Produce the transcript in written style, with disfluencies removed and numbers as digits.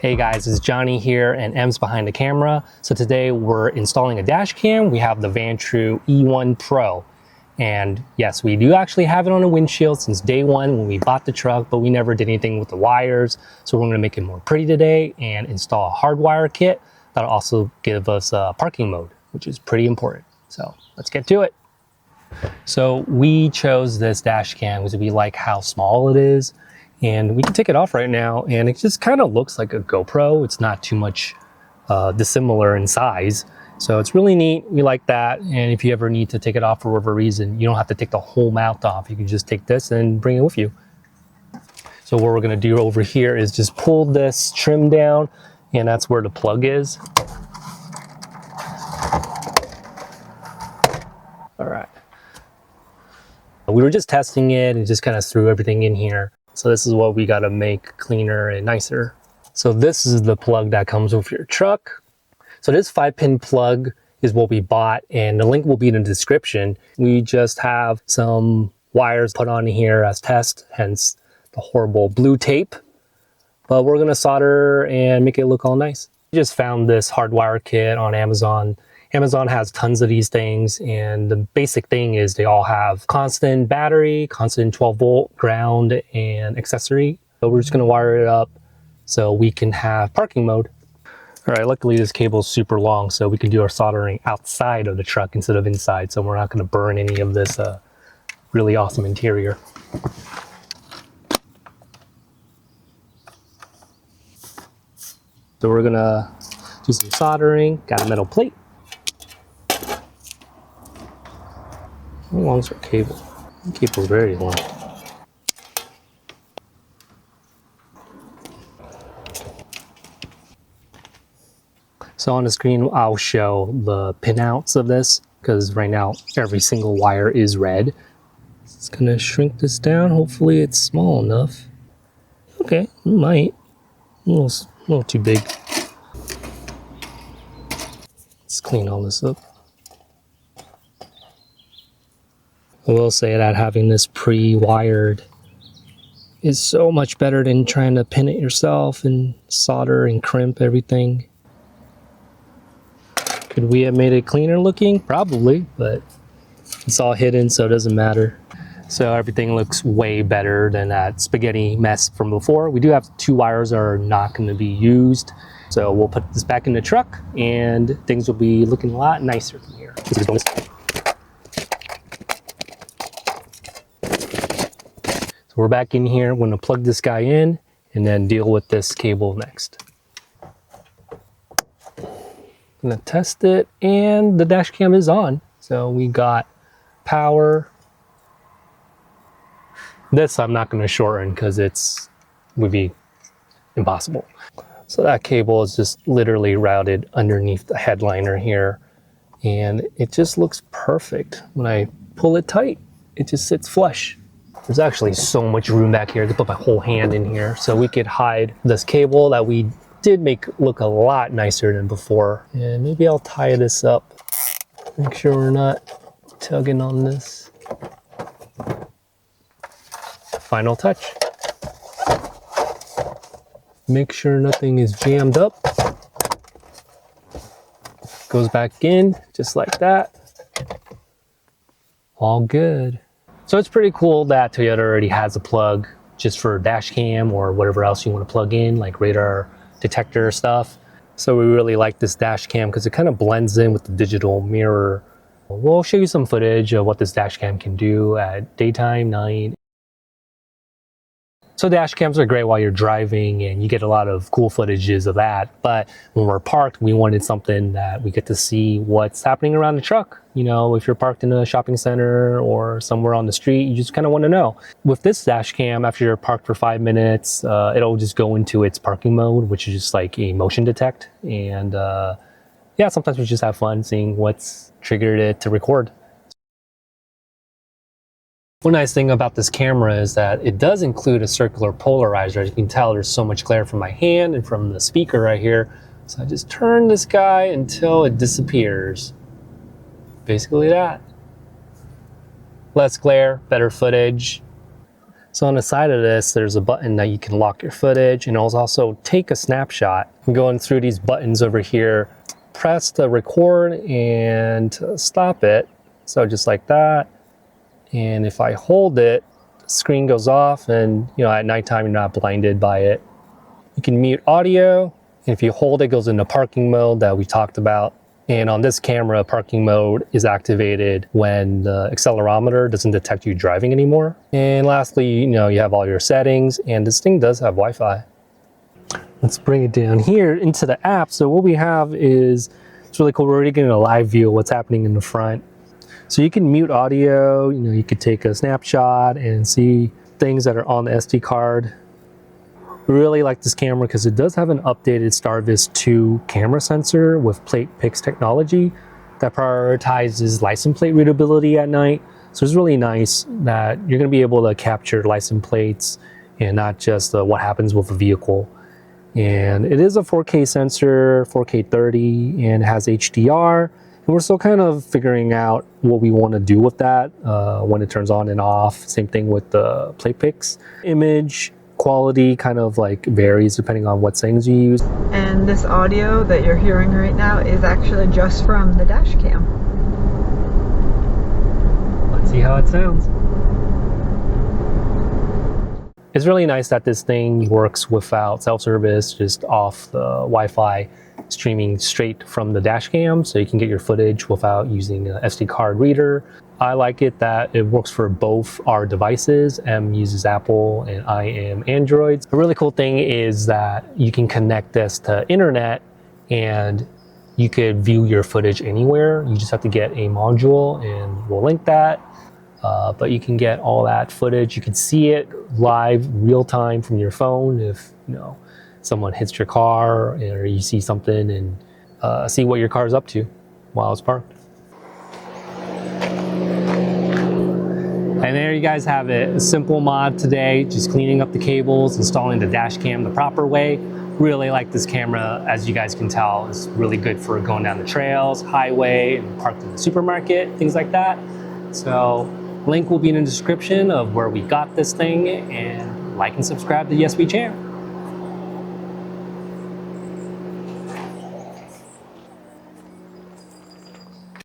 Hey guys, it's Johnny here and M's behind the camera. So today we're installing a dash cam. We have the Vantrue E1 Pro. And yes, we do actually have it on the windshield since day one when we bought the truck, but we never did anything with the wires. So we're gonna make it more pretty today and install a hardwire kit that'll also give us a parking mode, which is pretty important. So let's get to it. So we chose this dash cam because we like how small it is. And we can take it off right now and it just kind of looks like a GoPro. It's not too much dissimilar in size. So it's really neat. We like that. And if you ever need to take it off for whatever reason, you don't have to take the whole mount off. You can just take this and bring it with you. So what we're gonna do over here is just pull this trim down, and that's where the plug is. All right. We were just testing it and just kind of threw everything in here. So this is what we got to make cleaner and nicer. So this is the plug that comes with your truck. So this 5-pin plug is what we bought, and the link will be in the description. We just have some wires put on here as test, hence the horrible blue tape. But we're going to solder and make it look all nice. We just found this hardwire kit on Amazon. Amazon has tons of these things, and the basic thing is they all have constant battery, constant 12-volt ground, and accessory. So we're just gonna wire it up so we can have parking mode. All right, luckily this cable is super long, so we can do our soldering outside of the truck instead of inside, so we're not gonna burn any of this really awesome interior. So we're gonna do some soldering, got a metal plate. How long is our cable? The cable's very long. So on the screen, I'll show the pinouts of this because right now every single wire is red. It's gonna shrink this down. Hopefully it's small enough. Okay, it might. A little too big. Let's clean all this up. I will say that having this pre-wired is so much better than trying to pin it yourself and solder and crimp everything. Could we have made it cleaner looking? Probably, but it's all hidden, so it doesn't matter. So everything looks way better than that spaghetti mess from before. We do have 2 wires that are not going to be used. So we'll put this back in the truck and things will be looking a lot nicer from here. We're back in here. We're gonna plug this guy in and then deal with this cable next. Gonna test it, and the dash cam is on. So we got power. This I'm not gonna shorten because would be impossible. So that cable is just literally routed underneath the headliner here, and it just looks perfect. When I pull it tight, it just sits flush. There's actually so much room back here. I could put my whole hand in here. So we could hide this cable that we did make look a lot nicer than before. And maybe I'll tie this up. Make sure we're not tugging on this. Final touch. Make sure nothing is jammed up. Goes back in just like that. All good. So it's pretty cool that Toyota already has a plug just for dash cam or whatever else you want to plug in, like radar detector stuff. So we really like this dash cam because it kind of blends in with the digital mirror. We'll show you some footage of what this dash cam can do at daytime, night. So dash cams are great while you're driving and you get a lot of cool footages of that. But when we're parked, we wanted something that we get to see what's happening around the truck. You know, if you're parked in a shopping center or somewhere on the street, you just kind of want to know. With this dash cam, after you're parked for 5 minutes, it'll just go into its parking mode, which is just like a motion detect. And yeah, sometimes we just have fun seeing what's triggered it to record. One nice thing about this camera is that it does include a circular polarizer. As you can tell, there's so much glare from my hand and from the speaker right here. So I just turn this guy until it disappears. Basically that. Less glare, better footage. So on the side of this, there's a button that you can lock your footage, and it'll also take a snapshot. Going through these buttons over here, press the record and stop it. So just like that. And if I hold it, the screen goes off, and at nighttime you're not blinded by it. You can mute audio, and if you hold it, it goes into parking mode that we talked about. And on this camera, parking mode is activated when the accelerometer doesn't detect you driving anymore. And lastly, you have all your settings, and this thing does have Wi-Fi. Let's bring it down here into the app. So what we have is, it's really cool. We're already getting a live view of what's happening in the front. So you can mute audio, you could take a snapshot and see things that are on the SD card. Really like this camera because it does have an updated StarVis 2 camera sensor with plate pix technology that prioritizes license plate readability at night. So it's really nice that you're going to be able to capture license plates and not just what happens with a vehicle. And it is a 4K sensor, 4K 30, and has HDR. And we're still kind of figuring out what we want to do with that when it turns on and off. Same thing with the plate pix. Image quality kind of varies depending on what settings you use. And this audio that you're hearing right now is actually just from the dash cam. Let's see how it sounds. It's really nice that this thing works without self-service, just off the Wi-Fi, streaming straight from the dash cam, so you can get your footage without using an SD card reader. I like it that it works for both our devices. M uses Apple and I am Android. The really cool thing is that you can connect this to internet and you could view your footage anywhere. You just have to get a module, and we'll link that. But you can get all that footage. You can see it live, real time from your phone if someone hits your car or you see something, and see what your car is up to while it's parked. And there you guys have it. A simple mod today, just cleaning up the cables, installing the dash cam the proper way. Really like this camera, as you guys can tell. It's really good for going down the trails, highway, and parked in the supermarket, things like that. So link will be in the description of where we got this thing, and like and subscribe to the SB channel.